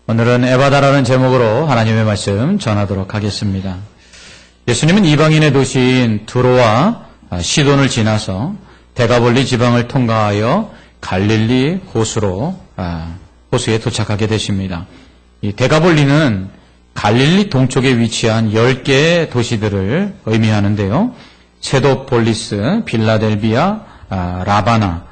오늘은 에바다라는 제목으로 하나님의 말씀 전하도록 하겠습니다. 예수님은 이방인의 도시인 두로와 시돈을 지나서 데가볼리 지방을 통과하여 갈릴리 호수에 도착하게 되십니다. 이 데가볼리는 갈릴리 동쪽에 위치한 10개의 도시들을 의미하는데요. 세도폴리스, 빌라델비아, 라바나,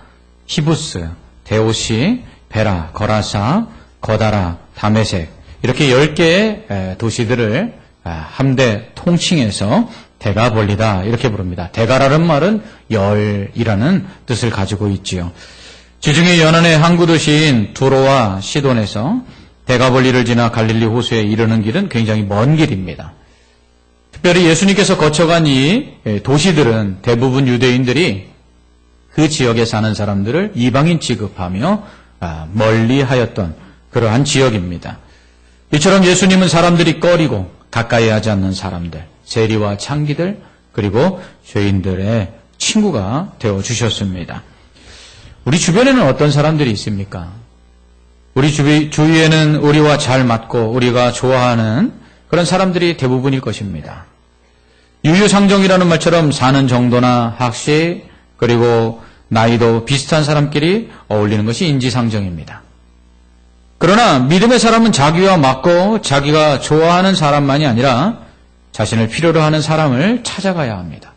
히부스, 데오시, 베라, 거라사, 거다라, 다메섹 이렇게 10개의 도시들을 함대 통칭해서 데가볼리다 이렇게 부릅니다. 데가라는 말은 열이라는 뜻을 가지고 있지요. 지중해 연안의 항구 도시인 두로와 시돈에서 데가볼리를 지나 갈릴리 호수에 이르는 길은 굉장히 먼 길입니다. 특별히 예수님께서 거쳐간 이 도시들은 대부분 유대인들이 그 지역에 사는 사람들을 이방인 취급하며 멀리하였던 그러한 지역입니다. 이처럼 예수님은 사람들이 꺼리고 가까이 하지 않는 사람들, 세리와 창기들, 그리고 죄인들의 친구가 되어주셨습니다. 우리 주변에는 어떤 사람들이 있습니까? 우리 주위에는 우리와 잘 맞고 우리가 좋아하는 그런 사람들이 대부분일 것입니다. 유유상종이라는 말처럼 사는 정도나 학식, 그리고 나이도 비슷한 사람끼리 어울리는 것이 인지상정입니다. 그러나 믿음의 사람은 자기와 맞고 자기가 좋아하는 사람만이 아니라 자신을 필요로 하는 사람을 찾아가야 합니다.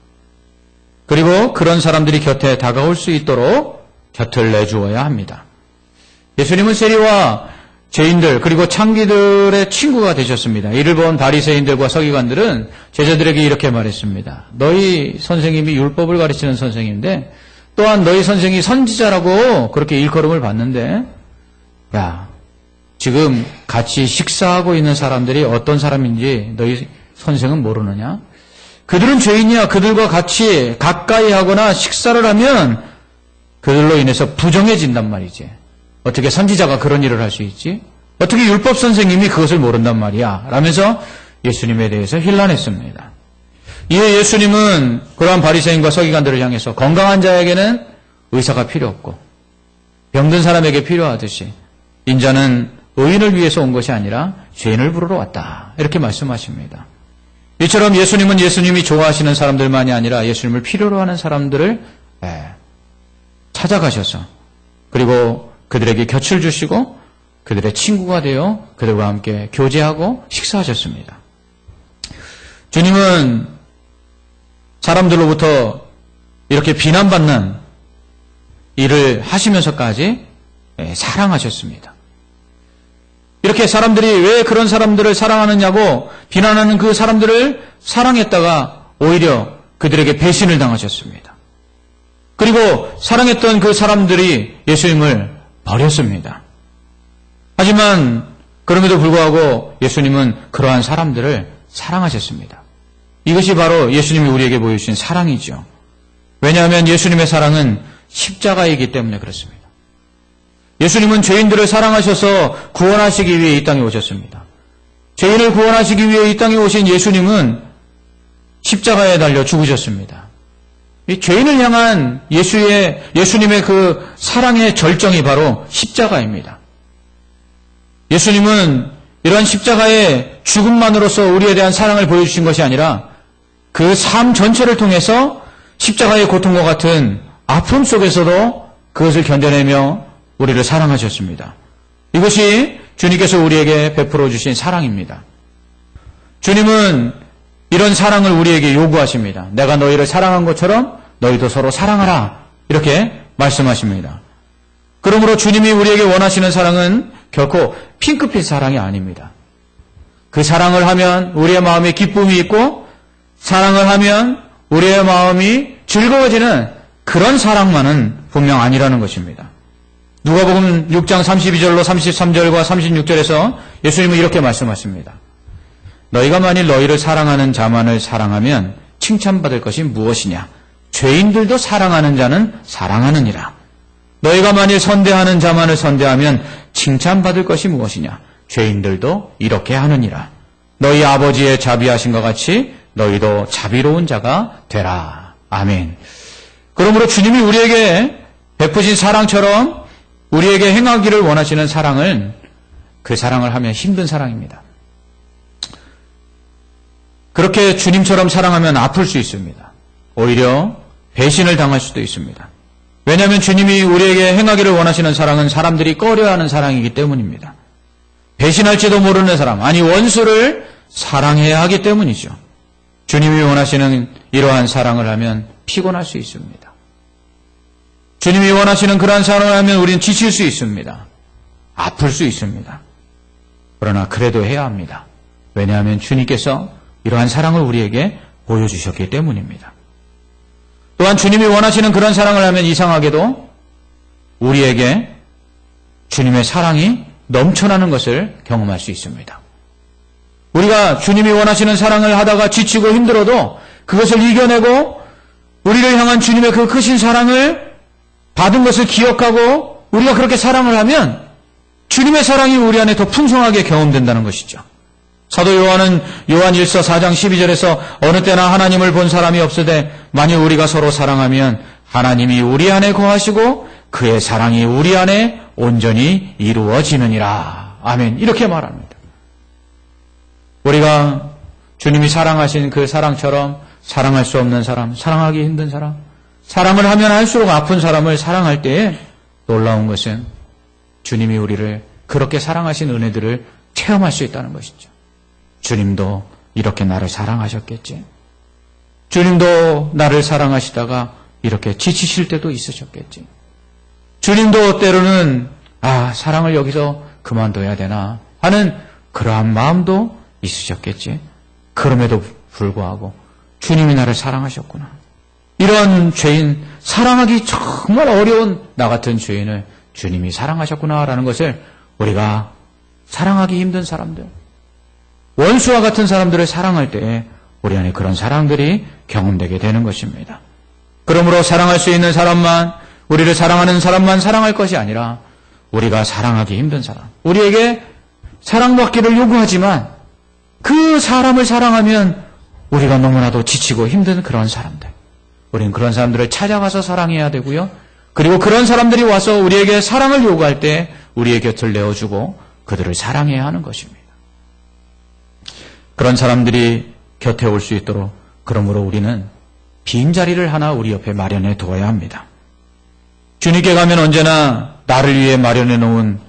그리고 그런 사람들이 곁에 다가올 수 있도록 곁을 내주어야 합니다. 예수님은 세리와 죄인들 그리고 창기들의 친구가 되셨습니다. 이를 본 바리새인들과 서기관들은 제자들에게 이렇게 말했습니다. 너희 선생님이 율법을 가르치는 선생님인데 또한 너희 선생이 선지자라고 그렇게 일컬음을 받는데 야, 지금 같이 식사하고 있는 사람들이 어떤 사람인지 너희 선생은 모르느냐? 그들은 죄인이야. 그들과 같이 가까이 하거나 식사를 하면 그들로 인해서 부정해진단 말이지. 어떻게 선지자가 그런 일을 할 수 있지? 어떻게 율법 선생님이 그것을 모른단 말이야? 라면서 예수님에 대해서 힐난했습니다. 이에 예수님은 그러한 바리새인과 서기관들을 향해서 건강한 자에게는 의사가 필요 없고 병든 사람에게 필요하듯이 인자는 의인을 위해서 온 것이 아니라 죄인을 부르러 왔다. 이렇게 말씀하십니다. 이처럼 예수님은 예수님이 좋아하시는 사람들만이 아니라 예수님을 필요로 하는 사람들을 찾아가셔서 그리고 그들에게 곁을 주시고 그들의 친구가 되어 그들과 함께 교제하고 식사하셨습니다. 주님은 사람들로부터 이렇게 비난받는 일을 하시면서까지 사랑하셨습니다. 이렇게 사람들이 왜 그런 사람들을 사랑하느냐고 비난하는 그 사람들을 사랑했다가 오히려 그들에게 배신을 당하셨습니다. 그리고 사랑했던 그 사람들이 예수님을 버렸습니다. 하지만 그럼에도 불구하고 예수님은 그러한 사람들을 사랑하셨습니다. 이것이 바로 예수님이 우리에게 보여주신 사랑이죠. 왜냐하면 예수님의 사랑은 십자가이기 때문에 그렇습니다. 예수님은 죄인들을 사랑하셔서 구원하시기 위해 이 땅에 오셨습니다. 죄인을 구원하시기 위해 이 땅에 오신 예수님은 십자가에 달려 죽으셨습니다. 이 죄인을 향한 예수님의 그 사랑의 절정이 바로 십자가입니다. 예수님은 이러한 십자가의 죽음만으로써 우리에 대한 사랑을 보여주신 것이 아니라 그 삶 전체를 통해서 십자가의 고통과 같은 아픔 속에서도 그것을 견뎌내며 우리를 사랑하셨습니다. 이것이 주님께서 우리에게 베풀어 주신 사랑입니다. 주님은 이런 사랑을 우리에게 요구하십니다. 내가 너희를 사랑한 것처럼 너희도 서로 사랑하라. 이렇게 말씀하십니다. 그러므로 주님이 우리에게 원하시는 사랑은 결코 핑크빛 사랑이 아닙니다. 그 사랑을 하면 우리의 마음에 기쁨이 있고 사랑을 하면 우리의 마음이 즐거워지는 그런 사랑만은 분명 아니라는 것입니다. 누가복음 6장 32절로 33절과 36절에서 예수님은 이렇게 말씀하십니다. 너희가 만일 너희를 사랑하는 자만을 사랑하면 칭찬받을 것이 무엇이냐? 죄인들도 사랑하는 자는 사랑하느니라. 너희가 만일 선대하는 자만을 선대하면 칭찬받을 것이 무엇이냐? 죄인들도 이렇게 하느니라. 너희 아버지의 자비하신 것 같이 너희도 자비로운 자가 되라. 아멘. 그러므로 주님이 우리에게 베푸신 사랑처럼 우리에게 행하기를 원하시는 사랑은 그 사랑을 하면 힘든 사랑입니다. 그렇게 주님처럼 사랑하면 아플 수 있습니다. 오히려 배신을 당할 수도 있습니다. 왜냐하면 주님이 우리에게 행하기를 원하시는 사랑은 사람들이 꺼려하는 사랑이기 때문입니다. 배신할지도 모르는 사람, 아니 원수를 사랑해야 하기 때문이죠. 주님이 원하시는 이러한 사랑을 하면 피곤할 수 있습니다. 주님이 원하시는 그러한 사랑을 하면 우리는 지칠 수 있습니다. 아플 수 있습니다. 그러나 그래도 해야 합니다. 왜냐하면 주님께서 이러한 사랑을 우리에게 보여주셨기 때문입니다. 또한 주님이 원하시는 그런 사랑을 하면 이상하게도 우리에게 주님의 사랑이 넘쳐나는 것을 경험할 수 있습니다. 우리가 주님이 원하시는 사랑을 하다가 지치고 힘들어도 그것을 이겨내고 우리를 향한 주님의 그 크신 사랑을 받은 것을 기억하고 우리가 그렇게 사랑을 하면 주님의 사랑이 우리 안에 더 풍성하게 경험된다는 것이죠. 사도 요한은 요한 1서 4장 12절에서 어느 때나 하나님을 본 사람이 없으되 만일 우리가 서로 사랑하면 하나님이 우리 안에 거하시고 그의 사랑이 우리 안에 온전히 이루어지느니라. 아멘. 이렇게 말합니다. 우리가 주님이 사랑하신 그 사랑처럼 사랑할 수 없는 사람, 사랑하기 힘든 사람, 사랑을 하면 할수록 아픈 사람을 사랑할 때에 놀라운 것은 주님이 우리를 그렇게 사랑하신 은혜들을 체험할 수 있다는 것이죠. 주님도 이렇게 나를 사랑하셨겠지. 주님도 나를 사랑하시다가 이렇게 지치실 때도 있으셨겠지. 주님도 때로는 사랑을 여기서 그만둬야 되나 하는 그러한 마음도 있으셨겠지. 그럼에도 불구하고 주님이 나를 사랑하셨구나. 이런 죄인, 사랑하기 정말 어려운 나 같은 죄인을 주님이 사랑하셨구나라는 것을 우리가 사랑하기 힘든 사람들, 원수와 같은 사람들을 사랑할 때에 우리 안에 그런 사랑들이 경험되게 되는 것입니다. 그러므로 사랑할 수 있는 사람만, 우리를 사랑하는 사람만 사랑할 것이 아니라 우리가 사랑하기 힘든 사람, 우리에게 사랑받기를 요구하지만 그 사람을 사랑하면 우리가 너무나도 지치고 힘든 그런 사람들, 우리는 그런 사람들을 찾아가서 사랑해야 되고요. 그리고 그런 사람들이 와서 우리에게 사랑을 요구할 때 우리의 곁을 내어주고 그들을 사랑해야 하는 것입니다. 그런 사람들이 곁에 올 수 있도록 그러므로 우리는 빈자리를 하나 우리 옆에 마련해 두어야 합니다. 주님께 가면 언제나 나를 위해 마련해 놓은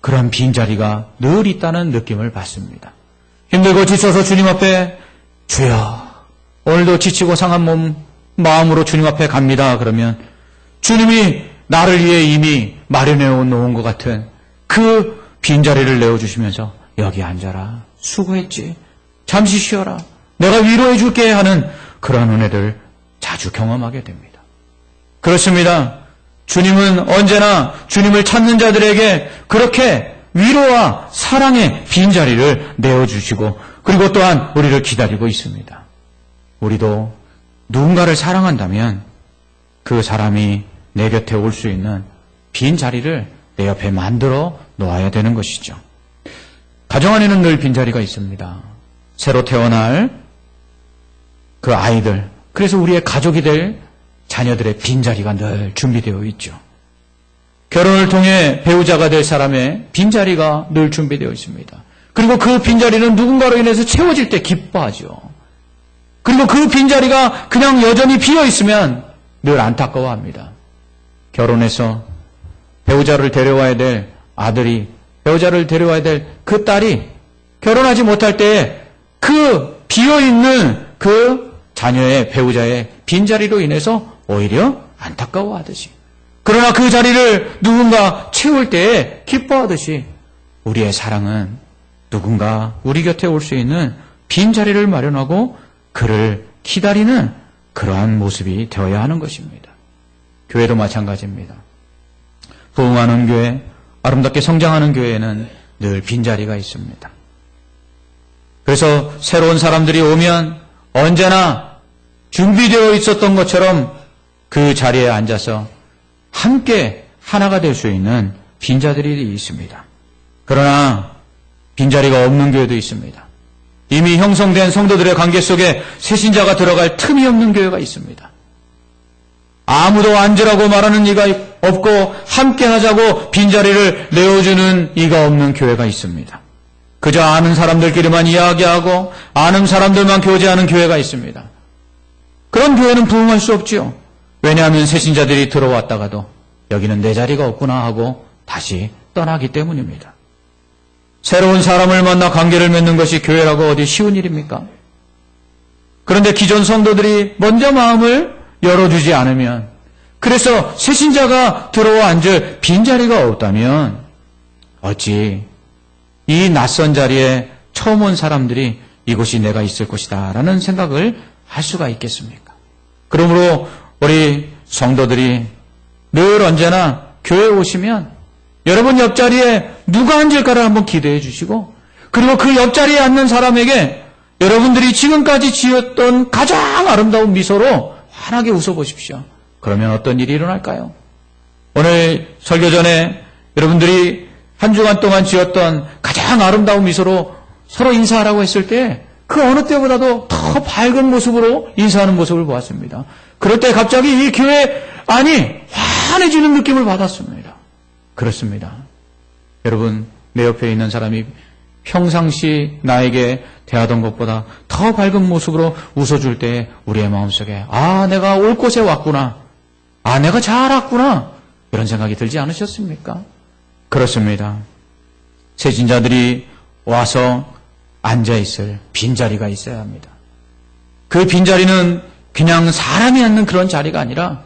그런 빈자리가 늘 있다는 느낌을 받습니다. 힘들고 지쳐서 주님 앞에 주여 오늘도 지치고 상한 마음으로 주님 앞에 갑니다. 그러면 주님이 나를 위해 이미 마련해 놓은 것 같은 그 빈자리를 내어주시면서 여기 앉아라. 수고했지. 잠시 쉬어라. 내가 위로해 줄게 하는 그런 은혜들 자주 경험하게 됩니다. 그렇습니다. 주님은 언제나 주님을 찾는 자들에게 그렇게 위로와 사랑의 빈자리를 내어주시고 그리고 또한 우리를 기다리고 있습니다. 우리도 누군가를 사랑한다면 그 사람이 내 곁에 올 수 있는 빈자리를 내 옆에 만들어 놓아야 되는 것이죠. 가정 안에는 늘 빈자리가 있습니다. 새로 태어날 그 아이들, 그래서 우리의 가족이 될 자녀들의 빈자리가 늘 준비되어 있죠. 결혼을 통해 배우자가 될 사람의 빈자리가 늘 준비되어 있습니다. 그리고 그 빈자리는 누군가로 인해서 채워질 때 기뻐하죠. 그리고 그 빈자리가 그냥 여전히 비어 있으면 늘 안타까워합니다. 결혼해서 배우자를 데려와야 될 아들이, 배우자를 데려와야 될 그 딸이 결혼하지 못할 때에 그 비어있는 그 자녀의 배우자의 빈자리로 인해서 오히려 안타까워하듯이, 그러나 그 자리를 누군가 채울 때에 기뻐하듯이 우리의 사랑은 누군가 우리 곁에 올 수 있는 빈자리를 마련하고 그를 기다리는 그러한 모습이 되어야 하는 것입니다. 교회도 마찬가지입니다. 부흥하는 교회, 아름답게 성장하는 교회에는 늘 빈자리가 있습니다. 그래서 새로운 사람들이 오면 언제나 준비되어 있었던 것처럼 그 자리에 앉아서 함께 하나가 될 수 있는 빈자리들이 있습니다. 그러나 빈자리가 없는 교회도 있습니다. 이미 형성된 성도들의 관계 속에 새신자가 들어갈 틈이 없는 교회가 있습니다. 아무도 앉으라고 말하는 이가 없고 함께 하자고 빈자리를 내어주는 이가 없는 교회가 있습니다. 그저 아는 사람들끼리만 이야기하고 아는 사람들만 교제하는 교회가 있습니다. 그런 교회는 부흥할 수 없지요. 왜냐하면 새신자들이 들어왔다가도 여기는 내 자리가 없구나 하고 다시 떠나기 때문입니다. 새로운 사람을 만나 관계를 맺는 것이 교회라고 어디 쉬운 일입니까? 그런데 기존 성도들이 먼저 마음을 열어주지 않으면, 그래서 새신자가 들어와 앉을 빈자리가 없다면 어찌 이 낯선 자리에 처음 온 사람들이 이곳이 내가 있을 곳이다 라는 생각을 할 수가 있겠습니까? 그러므로 우리 성도들이 늘 언제나 교회에 오시면 여러분 옆자리에 누가 앉을까를 한번 기대해 주시고, 그리고 그 옆자리에 앉는 사람에게 여러분들이 지금까지 지었던 가장 아름다운 미소로 환하게 웃어보십시오. 그러면 어떤 일이 일어날까요? 오늘 설교 전에 여러분들이 한 주간 동안 지었던 가장 아름다운 미소로 서로 인사하라고 했을 때 그 어느 때보다도 더 밝은 모습으로 인사하는 모습을 보았습니다. 그럴 때 갑자기 이 교회 안이 환해지는 느낌을 받았습니다. 그렇습니다. 여러분, 내 옆에 있는 사람이 평상시 나에게 대하던 것보다 더 밝은 모습으로 웃어줄 때 우리의 마음속에 내가 올 곳에 왔구나. 내가 잘 왔구나. 이런 생각이 들지 않으셨습니까? 그렇습니다. 새신자들이 와서 앉아있을 빈자리가 있어야 합니다. 그 빈자리는 그냥 사람이 앉는 그런 자리가 아니라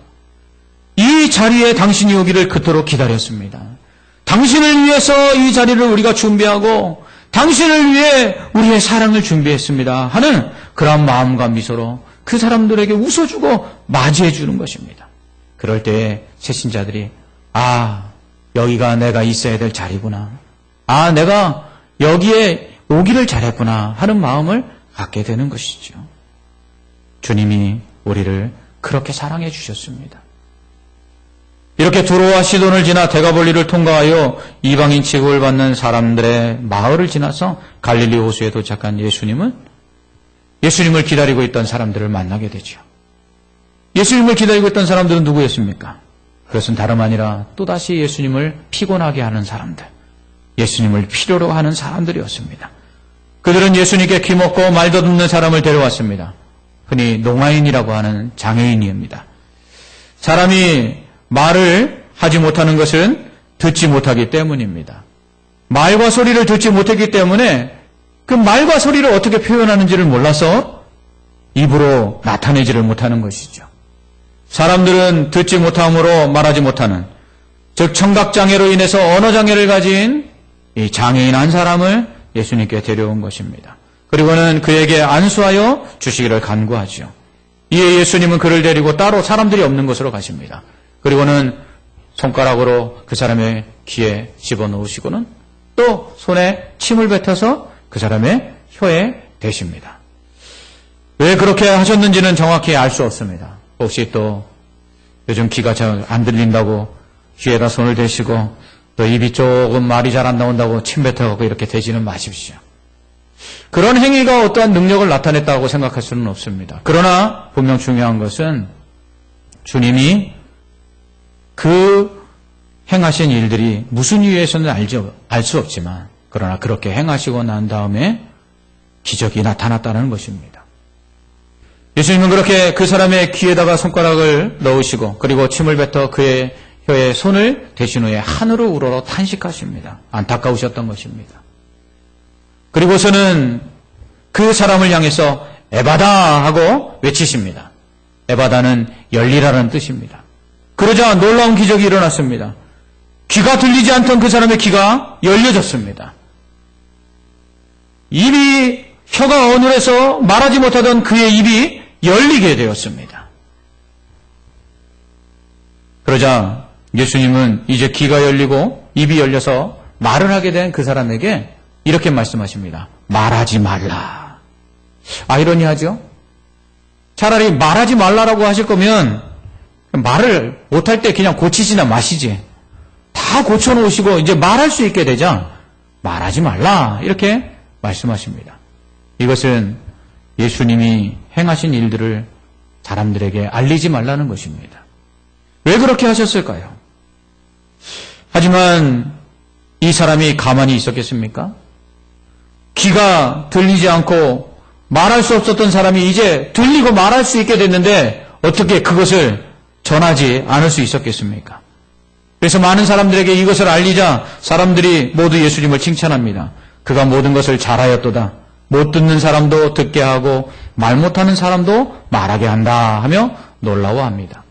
이 자리에 당신이 오기를 그토록 기다렸습니다. 당신을 위해서 이 자리를 우리가 준비하고 당신을 위해 우리의 사랑을 준비했습니다 하는 그런 마음과 미소로 그 사람들에게 웃어주고 맞이해주는 것입니다. 그럴 때 새신자들이 여기가 내가 있어야 될 자리구나. 내가 여기에 오기를 잘했구나 하는 마음을 갖게 되는 것이죠. 주님이 우리를 그렇게 사랑해 주셨습니다. 이렇게 두로와 시돈을 지나 대가볼리를 통과하여 이방인 취급을 받는 사람들의 마을을 지나서 갈릴리 호수에 도착한 예수님은 예수님을 기다리고 있던 사람들을 만나게 되죠. 예수님을 기다리고 있던 사람들은 누구였습니까? 그것은 다름 아니라 또다시 예수님을 피곤하게 하는 사람들, 예수님을 필요로 하는 사람들이었습니다. 그들은 예수님께 귀먹고 말도 듣는 사람을 데려왔습니다. 흔히 농아인이라고 하는 장애인입니다. 사람이 말을 하지 못하는 것은 듣지 못하기 때문입니다. 말과 소리를 듣지 못했기 때문에 그 말과 소리를 어떻게 표현하는지를 몰라서 입으로 나타내지를 못하는 것이죠. 사람들은 듣지 못함으로 말하지 못하는, 즉 청각장애로 인해서 언어장애를 가진 이 장애인 한 사람을 예수님께 데려온 것입니다. 그리고는 그에게 안수하여 주시기를 간구하죠. 이에 예수님은 그를 데리고 따로 사람들이 없는 곳으로 가십니다. 그리고는 손가락으로 그 사람의 귀에 집어넣으시고는 또 손에 침을 뱉어서 그 사람의 혀에 대십니다. 왜 그렇게 하셨는지는 정확히 알 수 없습니다. 혹시 또 요즘 귀가 잘 안 들린다고 귀에다 손을 대시고 또 입이 조금 말이 잘 안 나온다고 침 뱉어갖고 이렇게 대지는 마십시오. 그런 행위가 어떠한 능력을 나타냈다고 생각할 수는 없습니다. 그러나 분명 중요한 것은 주님이 그 행하신 일들이 무슨 이유에서는 알 수 없지만, 그러나 그렇게 행하시고 난 다음에 기적이 나타났다는 것입니다. 예수님은 그렇게 그 사람의 귀에다가 손가락을 넣으시고 그리고 침을 뱉어 그의 혀에 손을 대신 후에 하늘을 우러러 탄식하십니다. 안타까우셨던 것입니다. 그리고서는 그 사람을 향해서 에바다 하고 외치십니다. 에바다는 열리라는 뜻입니다. 그러자 놀라운 기적이 일어났습니다. 귀가 들리지 않던 그 사람의 귀가 열려졌습니다. 혀가 어눌해서 말하지 못하던 그의 입이 열리게 되었습니다. 그러자 예수님은 이제 귀가 열리고 입이 열려서 말을 하게 된 그 사람에게 이렇게 말씀하십니다. 말하지 말라. 아이러니하죠? 차라리 말하지 말라라고 하실 거면 말을 못할 때 그냥 고치지나 마시지. 다 고쳐놓으시고 이제 말할 수 있게 되자 말하지 말라 이렇게 말씀하십니다. 이것은 예수님이 행하신 일들을 사람들에게 알리지 말라는 것입니다. 왜 그렇게 하셨을까요? 하지만 이 사람이 가만히 있었겠습니까? 귀가 들리지 않고 말할 수 없었던 사람이 이제 들리고 말할 수 있게 됐는데 어떻게 그것을 전하지 않을 수 있었겠습니까? 그래서 많은 사람들에게 이것을 알리자 사람들이 모두 예수님을 칭찬합니다. 그가 모든 것을 잘하였도다. 못 듣는 사람도 듣게 하고 말 못하는 사람도 말하게 한다 하며 놀라워합니다.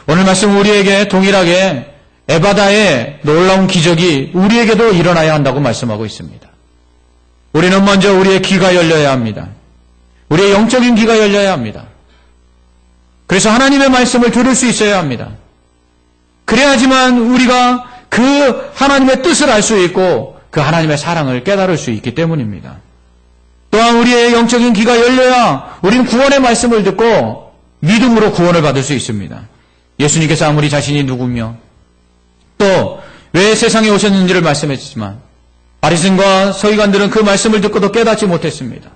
오늘 말씀 우리에게 동일하게 에바다의 놀라운 기적이 우리에게도 일어나야 한다고 말씀하고 있습니다. 우리는 먼저 우리의 귀가 열려야 합니다. 우리의 영적인 귀가 열려야 합니다. 그래서 하나님의 말씀을 들을 수 있어야 합니다. 그래야지만 우리가 그 하나님의 뜻을 알 수 있고 그 하나님의 사랑을 깨달을 수 있기 때문입니다. 또한 우리의 영적인 귀가 열려야 우리는 구원의 말씀을 듣고 믿음으로 구원을 받을 수 있습니다. 예수님께서 아무리 자신이 누구며 또 왜 세상에 오셨는지를 말씀했지만 바리새인과 서기관들은 그 말씀을 듣고도 깨닫지 못했습니다.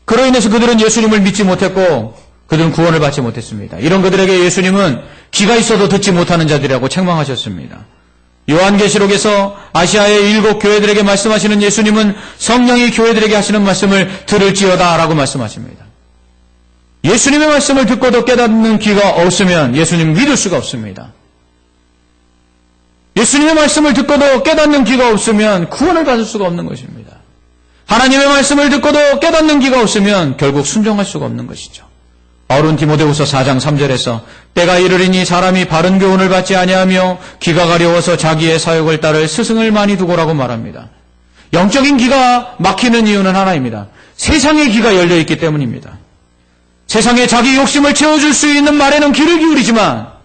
그로 인해서 그들은 예수님을 믿지 못했고 그들은 구원을 받지 못했습니다. 이런 그들에게 예수님은 귀가 있어도 듣지 못하는 자들이라고 책망하셨습니다. 요한계시록에서 아시아의 7 교회들에게 말씀하시는 예수님은 성령이 교회들에게 하시는 말씀을 들을지어다 라고 말씀하십니다. 예수님의 말씀을 듣고도 깨닫는 귀가 없으면 예수님 믿을 수가 없습니다. 예수님의 말씀을 듣고도 깨닫는 귀가 없으면 구원을 받을 수가 없는 것입니다. 하나님의 말씀을 듣고도 깨닫는 귀가 없으면 결국 순종할 수가 없는 것이죠. 바울은 디모데후서 4장 3절에서 때가 이르리니 사람이 바른 교훈을 받지 아니하며 귀가 가려워서 자기의 사역을 따를 스승을 많이 두고라고 말합니다. 영적인 귀가 막히는 이유는 하나입니다. 세상의 귀가 열려있기 때문입니다. 세상에 자기 욕심을 채워줄 수 있는 말에는 귀를 기울이지만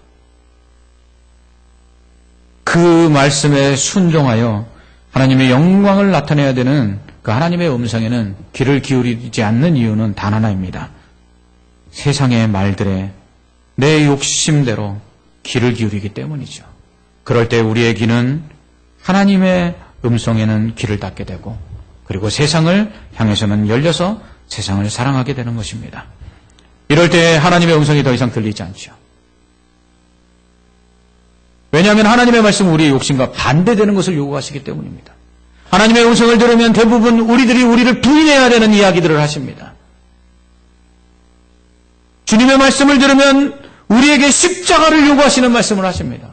그 말씀에 순종하여 하나님의 영광을 나타내야 되는 그 하나님의 음성에는 귀를 기울이지 않는 이유는 단 하나입니다. 세상의 말들에 내 욕심대로 귀를 기울이기 때문이죠. 그럴 때 우리의 귀는 하나님의 음성에는 귀를 닫게 되고 그리고 세상을 향해서는 열려서 세상을 사랑하게 되는 것입니다. 이럴 때 하나님의 음성이 더 이상 들리지 않죠. 왜냐하면 하나님의 말씀은 우리의 욕심과 반대되는 것을 요구하시기 때문입니다. 하나님의 음성을 들으면 대부분 우리들이 우리를 부인해야 되는 이야기들을 하십니다. 주님의 말씀을 들으면 우리에게 십자가를 요구하시는 말씀을 하십니다.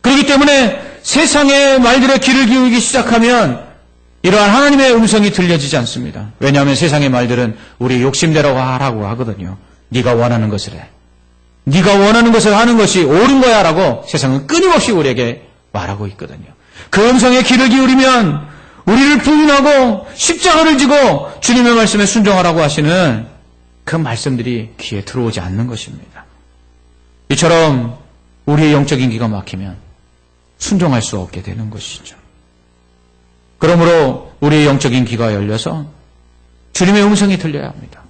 그렇기 때문에 세상의 말들에 귀를 기울이기 시작하면 이러한 하나님의 음성이 들려지지 않습니다. 왜냐하면 세상의 말들은 우리 욕심대로 하라고 하거든요. 네가 원하는 것을 해. 네가 원하는 것을 하는 것이 옳은 거야 라고 세상은 끊임없이 우리에게 말하고 있거든요. 그 음성에 귀를 기울이면 우리를 부인하고 십자가를 지고 주님의 말씀에 순종하라고 하시는 그 말씀들이 귀에 들어오지 않는 것입니다. 이처럼 우리의 영적인 귀가 막히면 순종할 수 없게 되는 것이죠. 그러므로 우리의 영적인 귀가 열려서 주님의 음성이 들려야 합니다.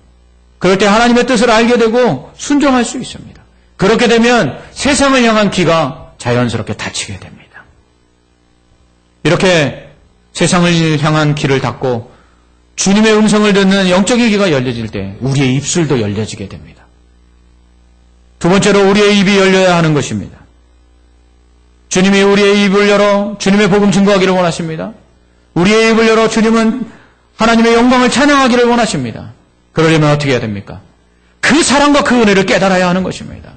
그럴 때 하나님의 뜻을 알게 되고 순종할 수 있습니다. 그렇게 되면 세상을 향한 귀가 자연스럽게 닫히게 됩니다. 이렇게 세상을 향한 귀를 닫고 주님의 음성을 듣는 영적인 귀가 열려질 때 우리의 입술도 열려지게 됩니다. 두 번째로 우리의 입이 열려야 하는 것입니다. 주님이 우리의 입을 열어 주님의 복음 증거하기를 원하십니다. 우리의 입을 열어 주님은 하나님의 영광을 찬양하기를 원하십니다. 그러려면 어떻게 해야 됩니까? 그 사랑과 그 은혜를 깨달아야 하는 것입니다.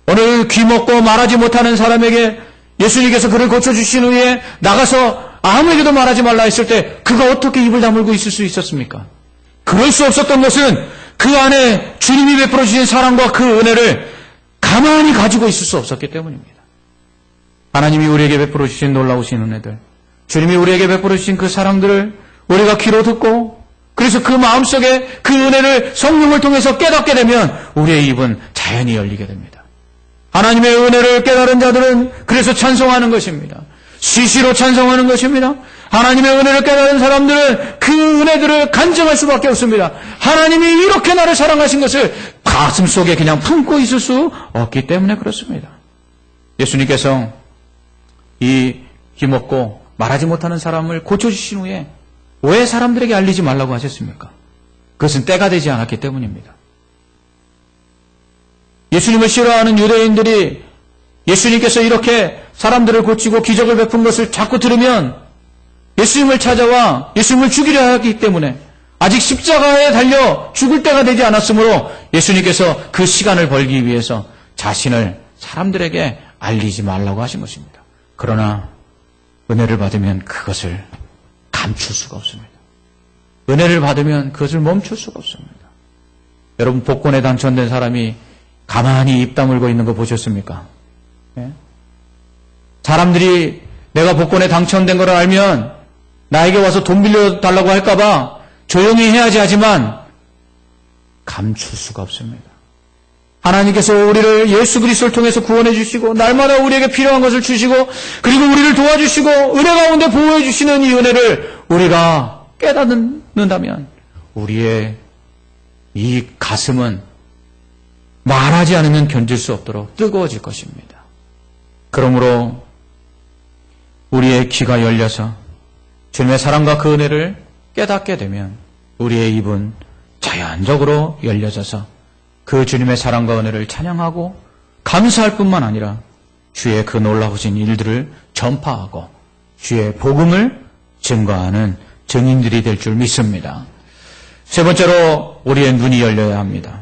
오늘 귀 먹고 말하지 못하는 사람에게 예수님께서 그를 고쳐주신 후에 나가서 아무에게도 말하지 말라 했을 때 그가 어떻게 입을 다물고 있을 수 있었습니까? 그럴 수 없었던 것은 그 안에 주님이 베풀어 주신 사랑과 그 은혜를 가만히 가지고 있을 수 없었기 때문입니다. 하나님이 우리에게 베풀어 주신 놀라우신 은혜들, 주님이 우리에게 베풀어 주신 그 사랑들을 우리가 귀로 듣고 그래서 그 마음속에 그 은혜를 성령을 통해서 깨닫게 되면 우리의 입은 자연히 열리게 됩니다. 하나님의 은혜를 깨달은 자들은 그래서 찬송하는 것입니다. 시시로 찬송하는 것입니다. 하나님의 은혜를 깨달은 사람들은 그 은혜들을 간증할 수밖에 없습니다. 하나님이 이렇게 나를 사랑하신 것을 가슴속에 그냥 품고 있을 수 없기 때문에 그렇습니다. 예수님께서 이 귀먹고 말하지 못하는 사람을 고쳐주신 후에 왜 사람들에게 알리지 말라고 하셨습니까? 그것은 때가 되지 않았기 때문입니다. 예수님을 싫어하는 유대인들이 예수님께서 이렇게 사람들을 고치고 기적을 베푼 것을 자꾸 들으면 예수님을 찾아와 예수님을 죽이려 하기 때문에 아직 십자가에 달려 죽을 때가 되지 않았으므로 예수님께서 그 시간을 벌기 위해서 자신을 사람들에게 알리지 말라고 하신 것입니다. 그러나 은혜를 받으면 그것을 감출 수가 없습니다. 은혜를 받으면 그것을 멈출 수가 없습니다. 여러분, 복권에 당첨된 사람이 가만히 입 다물고 있는 거 보셨습니까? 예? 사람들이 내가 복권에 당첨된 걸 알면 나에게 와서 돈 빌려달라고 할까봐 조용히 해야지 하지만 감출 수가 없습니다. 하나님께서 우리를 예수 그리스도를 통해서 구원해 주시고 날마다 우리에게 필요한 것을 주시고 그리고 우리를 도와주시고 은혜 가운데 보호해 주시는 이 은혜를 우리가 깨닫는다면 우리의 이 가슴은 말하지 않으면 견딜 수 없도록 뜨거워질 것입니다. 그러므로 우리의 귀가 열려서 주님의 사랑과 그 은혜를 깨닫게 되면 우리의 입은 자연적으로 열려져서 그 주님의 사랑과 은혜를 찬양하고 감사할 뿐만 아니라 주의 그 놀라우신 일들을 전파하고 주의 복음을 증거하는 증인들이 될 줄 믿습니다. 세 번째로 우리의 눈이 열려야 합니다.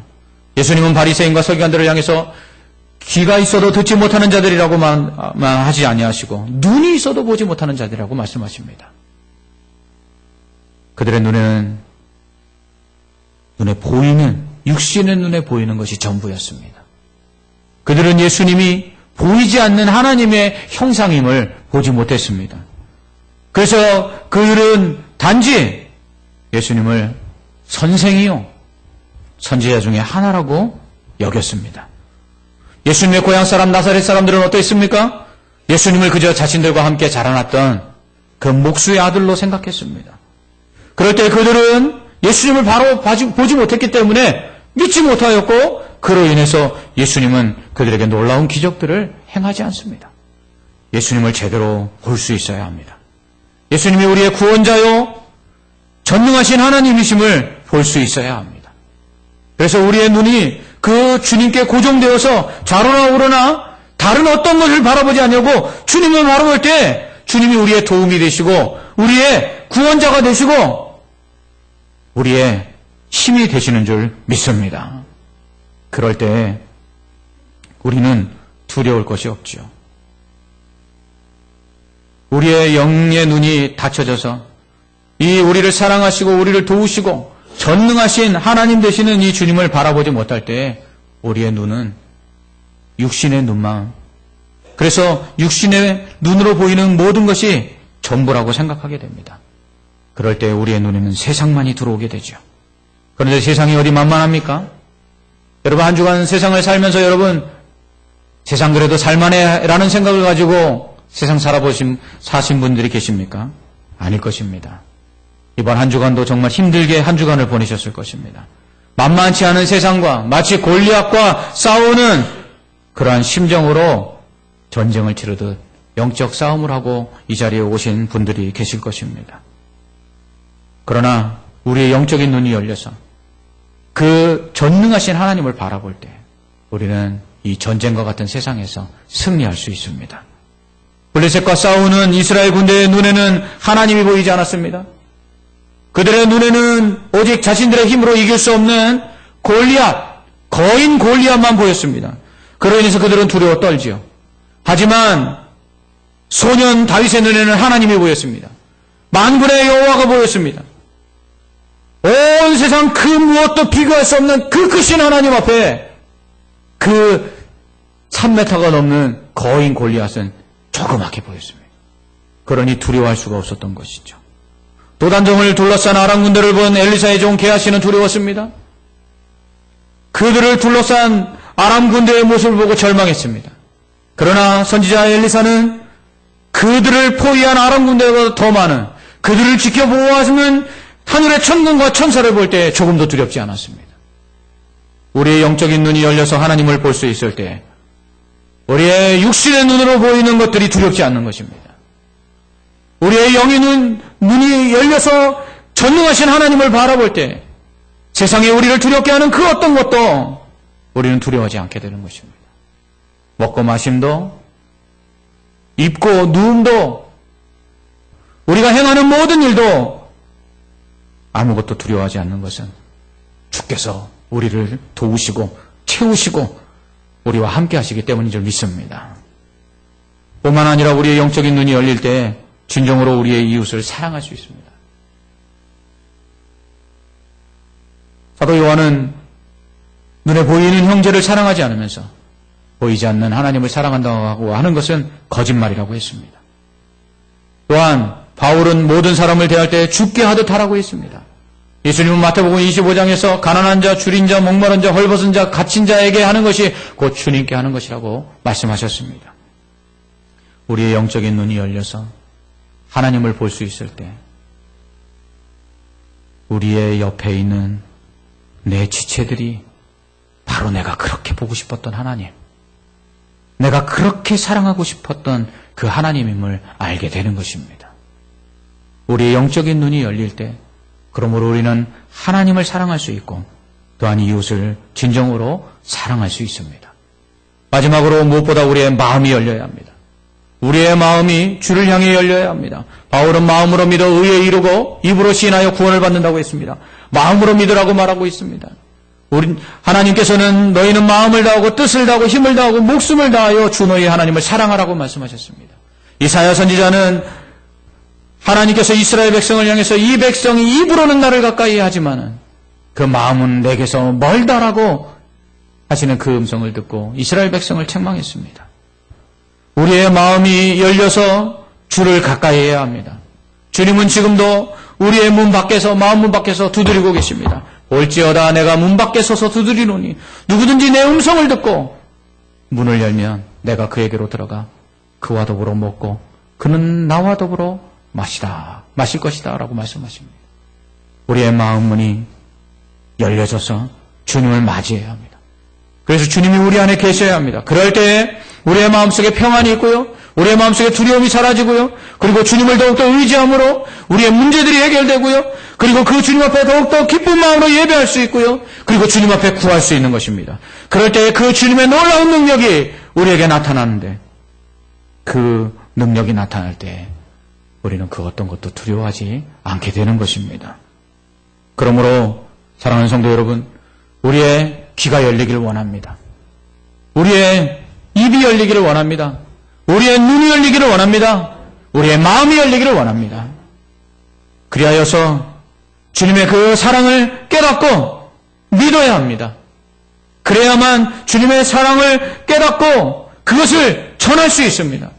예수님은 바리새인과 서기관들을 향해서 귀가 있어도 듣지 못하는 자들이라고만 하지 아니하시고 눈이 있어도 보지 못하는 자들이라고 말씀하십니다. 그들의 눈에 보이는, 육신의 눈에 보이는 것이 전부였습니다. 그들은 예수님이 보이지 않는 하나님의 형상임을 보지 못했습니다. 그래서 그들은 단지 예수님을 선생이요, 선지자 중에 하나라고 여겼습니다. 예수님의 고향 사람 나사렛 사람들은 어떠했습니까? 예수님을 그저 자신들과 함께 자라났던 그 목수의 아들로 생각했습니다. 그럴 때 그들은 예수님을 바로 보지 못했기 때문에 믿지 못하였고 그로 인해서 예수님은 그들에게 놀라운 기적들을 행하지 않습니다. 예수님을 제대로 볼 수 있어야 합니다. 예수님이 우리의 구원자요 전능하신 하나님이심을 볼 수 있어야 합니다. 그래서 우리의 눈이 그 주님께 고정되어서 좌로나 우로나 다른 어떤 것을 바라보지 않냐고 주님을 바라볼 때 주님이 우리의 도움이 되시고 우리의 구원자가 되시고 우리의 힘이 되시는 줄 믿습니다. 그럴 때 우리는 두려울 것이 없죠. 우리의 영의 눈이 닫혀져서 이 우리를 사랑하시고 우리를 도우시고 전능하신 하나님 되시는 이 주님을 바라보지 못할 때 우리의 눈은 육신의 눈만, 그래서 육신의 눈으로 보이는 모든 것이 전부라고 생각하게 됩니다. 그럴 때 우리의 눈에는 세상만이 들어오게 되죠. 그런데 세상이 어디 만만합니까? 여러분, 한 주간 세상을 살면서 여러분 세상 그래도 살만해라는 생각을 가지고 세상 사신 분들이 계십니까? 아닐 것입니다. 이번 한 주간도 정말 힘들게 한 주간을 보내셨을 것입니다. 만만치 않은 세상과 마치 골리앗과 싸우는 그러한 심정으로 전쟁을 치르듯 영적 싸움을 하고 이 자리에 오신 분들이 계실 것입니다. 그러나 우리의 영적인 눈이 열려서 그 전능하신 하나님을 바라볼 때 우리는 이 전쟁과 같은 세상에서 승리할 수 있습니다. 블레셋과 싸우는 이스라엘 군대의 눈에는 하나님이 보이지 않았습니다. 그들의 눈에는 오직 자신들의 힘으로 이길 수 없는 골리앗, 거인 골리앗만 보였습니다. 그로 인해서 그들은 두려워 떨지요. 하지만 소년 다윗의 눈에는 하나님이 보였습니다. 만군의 여호와가 보였습니다. 온 세상 그 무엇도 비교할 수 없는 그 크신 하나님 앞에 그 3m가 넘는 거인 골리앗은 조그맣게 보였습니다. 그러니 두려워할 수가 없었던 것이죠. 도단정을 둘러싼 아람 군대를 본 엘리사의 종 게하시는 두려웠습니다. 그들을 둘러싼 아람 군대의 모습을 보고 절망했습니다. 그러나 선지자 엘리사는 그들을 포위한 아람 군대보다 더 많은 그들을 지켜보호하시는 하늘의 천군과 천사를 볼 때 조금도 두렵지 않았습니다. 우리의 영적인 눈이 열려서 하나님을 볼 수 있을 때 우리의 육신의 눈으로 보이는 것들이 두렵지 않는 것입니다. 우리의 영의 눈이 열려서 전능하신 하나님을 바라볼 때 세상에 우리를 두렵게 하는 그 어떤 것도 우리는 두려워하지 않게 되는 것입니다. 먹고 마심도 입고 누움도 우리가 행하는 모든 일도 아무것도 두려워하지 않는 것은 주께서 우리를 도우시고 채우시고 우리와 함께 하시기 때문인 줄 믿습니다. 뿐만 아니라 우리의 영적인 눈이 열릴 때 진정으로 우리의 이웃을 사랑할 수 있습니다. 사도 요한은 눈에 보이는 형제를 사랑하지 않으면서 보이지 않는 하나님을 사랑한다고 하는 것은 거짓말이라고 했습니다. 또한 바울은 모든 사람을 대할 때 죽게 하듯 하라고 했습니다. 예수님은 마태복음 25장에서 가난한 자, 줄인 자, 목마른 자, 헐벗은 자, 갇힌 자에게 하는 것이 곧 주님께 하는 것이라고 말씀하셨습니다. 우리의 영적인 눈이 열려서 하나님을 볼 수 있을 때 우리의 옆에 있는 내 지체들이 바로 내가 그렇게 보고 싶었던 하나님, 내가 그렇게 사랑하고 싶었던 그 하나님임을 알게 되는 것입니다. 우리의 영적인 눈이 열릴 때 그러므로 우리는 하나님을 사랑할 수 있고 또한 이웃을 진정으로 사랑할 수 있습니다. 마지막으로 무엇보다 우리의 마음이 열려야 합니다. 우리의 마음이 주를 향해 열려야 합니다. 바울은 마음으로 믿어 의에 이르고 입으로 시인하여 구원을 받는다고 했습니다. 마음으로 믿으라고 말하고 있습니다. 하나님께서는 너희는 마음을 다하고 뜻을 다하고 힘을 다하고 목숨을 다하여 주 너희 하나님을 사랑하라고 말씀하셨습니다. 이사야 선지자는 하나님께서 이스라엘 백성을 향해서 이 백성이 입으로는 나를 가까이 하지만은 그 마음은 내게서 멀다라고 하시는 그 음성을 듣고 이스라엘 백성을 책망했습니다. 우리의 마음이 열려서 주를 가까이 해야 합니다. 주님은 지금도 우리의 문 밖에서, 마음 문 밖에서 두드리고 계십니다. 볼지어다 내가 문 밖에 서서 두드리노니 누구든지 내 음성을 듣고 문을 열면 내가 그에게로 들어가 그와 더불어 먹고 그는 나와 더불어 마실 것이다 라고 말씀하십니다. 우리의 마음 문이 열려져서 주님을 맞이해야 합니다. 그래서 주님이 우리 안에 계셔야 합니다. 그럴 때에 우리의 마음속에 평안이 있고요. 우리의 마음속에 두려움이 사라지고요. 그리고 주님을 더욱더 의지함으로 우리의 문제들이 해결되고요. 그리고 그 주님 앞에 더욱더 기쁜 마음으로 예배할 수 있고요. 그리고 주님 앞에 구할 수 있는 것입니다. 그럴 때에 그 주님의 놀라운 능력이 우리에게 나타나는데 그 능력이 나타날 때 우리는 그 어떤 것도 두려워하지 않게 되는 것입니다. 그러므로 사랑하는 성도 여러분, 우리의 귀가 열리기를 원합니다. 우리의 입이 열리기를 원합니다. 우리의 눈이 열리기를 원합니다. 우리의 마음이 열리기를 원합니다. 그리하여서 주님의 그 사랑을 깨닫고 믿어야 합니다. 그래야만 주님의 사랑을 깨닫고 그것을 전할 수 있습니다.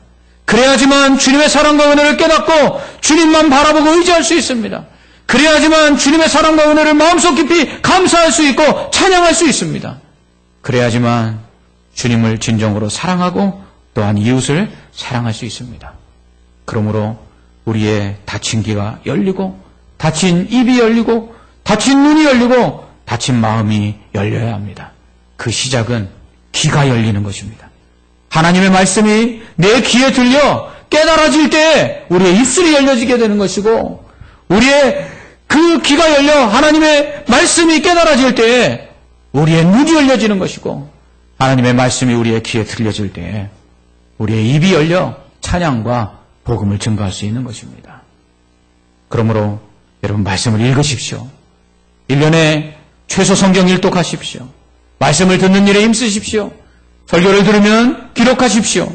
그래야지만 주님의 사랑과 은혜를 깨닫고 주님만 바라보고 의지할 수 있습니다. 그래야지만 주님의 사랑과 은혜를 마음속 깊이 감사할 수 있고 찬양할 수 있습니다. 그래야지만 주님을 진정으로 사랑하고 또한 이웃을 사랑할 수 있습니다. 그러므로 우리의 닫힌 귀가 열리고 닫힌 입이 열리고 닫힌 눈이 열리고 닫힌 마음이 열려야 합니다. 그 시작은 귀가 열리는 것입니다. 하나님의 말씀이 내 귀에 들려 깨달아질 때 우리의 입술이 열려지게 되는 것이고 우리의 그 귀가 열려 하나님의 말씀이 깨달아질 때 우리의 눈이 열려지는 것이고 하나님의 말씀이 우리의 귀에 들려질 때 우리의 입이 열려 찬양과 복음을 증거할 수 있는 것입니다. 그러므로 여러분 말씀을 읽으십시오. 1년에 최소 성경 일독하십시오. 말씀을 듣는 일에 힘쓰십시오. 설교를 들으면 기록하십시오.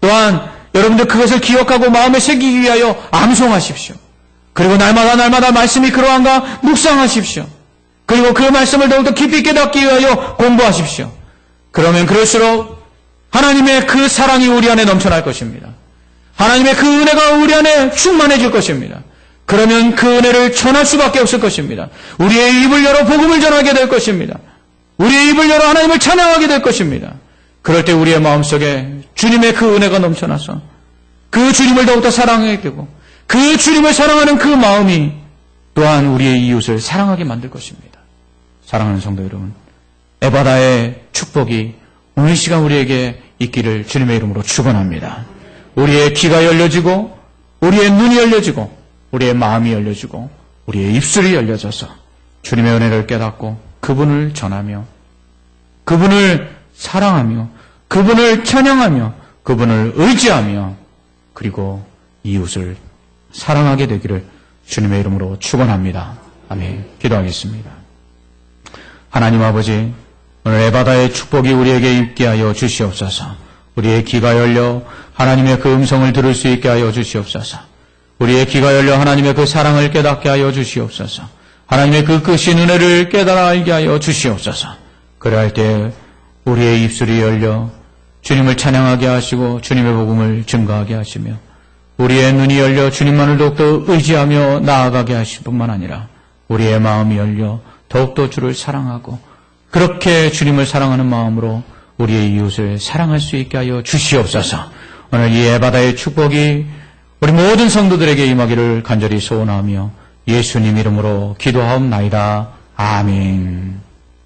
또한 여러분들 그것을 기억하고 마음에 새기기 위하여 암송하십시오. 그리고 날마다 말씀이 그러한가 묵상하십시오. 그리고 그 말씀을 더욱더 깊이 깨닫기 위하여 공부하십시오. 그러면 그럴수록 하나님의 그 사랑이 우리 안에 넘쳐날 것입니다. 하나님의 그 은혜가 우리 안에 충만해질 것입니다. 그러면 그 은혜를 전할 수밖에 없을 것입니다. 우리의 입을 열어 복음을 전하게 될 것입니다. 우리의 입을 열어 하나님을 찬양하게 될 것입니다. 그럴 때 우리의 마음속에 주님의 그 은혜가 넘쳐나서 그 주님을 더욱더 사랑하게 되고 그 주님을 사랑하는 그 마음이 또한 우리의 이웃을 사랑하게 만들 것입니다. 사랑하는 성도 여러분, 에바다의 축복이 오늘 이 시간 우리에게 있기를 주님의 이름으로 축원합니다. 우리의 귀가 열려지고 우리의 눈이 열려지고 우리의 마음이 열려지고 우리의 입술이 열려져서 주님의 은혜를 깨닫고 그분을 전하며 그분을 사랑하며 그분을 찬양하며 그분을 의지하며 그리고 이웃을 사랑하게 되기를 주님의 이름으로 축원합니다. 아멘. 기도하겠습니다. 하나님 아버지, 오늘 에바다의 축복이 우리에게 있게 하여 주시옵소서. 우리의 귀가 열려 하나님의 그 음성을 들을 수 있게 하여 주시옵소서. 우리의 귀가 열려 하나님의 그 사랑을 깨닫게 하여 주시옵소서. 하나님의 그 크신 은혜를 깨달아 알게 하여 주시옵소서. 그러할 때 우리의 입술이 열려 주님을 찬양하게 하시고 주님의 복음을 증거하게 하시며 우리의 눈이 열려 주님만을 더욱더 의지하며 나아가게 하실 뿐만 아니라 우리의 마음이 열려 더욱더 주를 사랑하고 그렇게 주님을 사랑하는 마음으로 우리의 이웃을 사랑할 수 있게 하여 주시옵소서. 오늘 이 에바다의 축복이 우리 모든 성도들에게 임하기를 간절히 소원하며 예수님 이름으로 기도하옵나이다. 아멘.